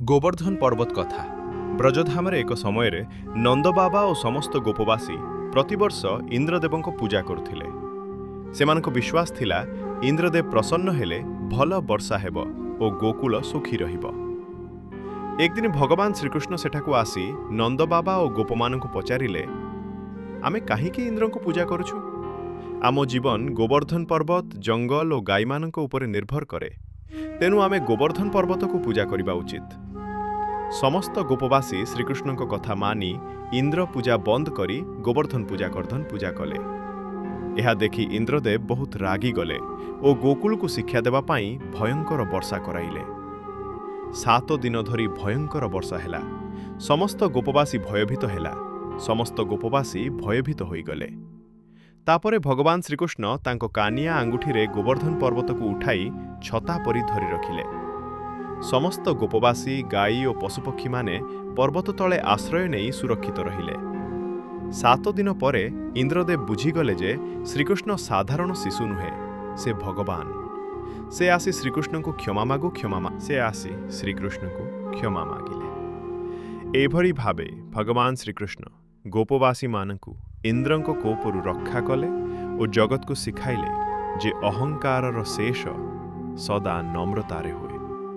ଗୋବର୍ଦ୍ଧନ ପର୍ବତ କଥା। ବ୍ରଜଧାମରେ ଏକ ସମୟରେ ନନ୍ଦବାବା ଓ ସମସ୍ତ ଗୋପବାସୀ ପ୍ରତିବର୍ଷ ଇନ୍ଦ୍ରଦେବଙ୍କ ପୂଜା କରୁଥିଲେ। ସେମାନଙ୍କ ବିଶ୍ୱାସ ଥିଲା ଇନ୍ଦ୍ରଦେବ ପ୍ରସନ୍ନ ହେଲେ ଭଲ ବର୍ଷା ହେବ ଓ ଗୋକୁଳ ସୁଖୀ ରହିବ। ଏକଦିନ ଭଗବାନ ଶ୍ରୀକୃଷ୍ଣ ସେଠାକୁ ଆସି ନନ୍ଦବାବା ଓ ଗୋପମାନଙ୍କୁ ପଚାରିଲେ, ଆମେ କାହିଁକି ଇନ୍ଦ୍ରଙ୍କୁ ପୂଜା କରୁଛୁ? ଆମ ଜୀବନ ଗୋବର୍ଦ୍ଧନ ପର୍ବତ, ଜଙ୍ଗଲ ଓ ଗାଈମାନଙ୍କ ଉପରେ ନିର୍ଭର କରେ। ତେଣୁ ଆମେ ଗୋବର୍ଦ୍ଧନ ପର୍ବତକୁ ପୂଜା କରିବା ଉଚିତ। ସମସ୍ତ ଗୋପବାସୀ ଶ୍ରୀକୃଷ୍ଣଙ୍କ କଥା ମାନି ଇନ୍ଦ୍ର ପୂଜା ବନ୍ଦ କରି ଗୋବର୍ଦ୍ଧନ ପୂଜା କଲେ। ଏହା ଦେଖି ଇନ୍ଦ୍ରଦେବ ବହୁତ ରାଗିଗଲେ ଓ ଗୋକୁଳକୁ ଶିକ୍ଷା ଦେବା ପାଇଁ ଭୟଙ୍କର ବର୍ଷା କରାଇଲେ। 7 ଦିନ ଧରି ଭୟଙ୍କର ବର୍ଷା ହେଲା। ସମସ୍ତ ଗୋପବାସୀ ଭୟଭୀତ ହୋଇଗଲେ। ତାପରେ ଭଗବାନ ଶ୍ରୀକୃଷ୍ଣ ତାଙ୍କ କାନିଆ ଆଙ୍ଗୁଠିରେ ଗୋବର୍ଦ୍ଧନ ପର୍ବତକୁ ଉଠାଇ ଛତା ପରି ଧରି ରଖିଲେ। ସମସ୍ତ ଗୋପବାସୀ, ଗାଈ ଓ ପଶୁପକ୍ଷୀମାନେ ପର୍ବତ ତଳେ ଆଶ୍ରୟ ନେଇ ସୁରକ୍ଷିତ ରହିଲେ। 7 ଦିନ ପରେ ଇନ୍ଦ୍ରଦେବ ବୁଝିଗଲେ ଯେ ଶ୍ରୀକୃଷ୍ଣ ସାଧାରଣ ଶିଶୁ ନୁହେଁ, ସେ ଭଗବାନ। ସେ ଆସି ଶ୍ରୀକୃଷ୍ଣଙ୍କୁ କ୍ଷମା ମାଗିଲେ। ଏଭଳି ଭାବେ ଭଗବାନ ଶ୍ରୀକୃଷ୍ଣ ଗୋପବାସୀମାନଙ୍କୁ ଇନ୍ଦ୍ରଙ୍କ କୋପରୁ ରକ୍ଷା କଲେ ଓ ଜଗତକୁ ଶିଖାଇଲେ ଯେ ଅହଙ୍କାରର ଶେଷ ସଦା ନମ୍ରତାରେ ହୁଏ।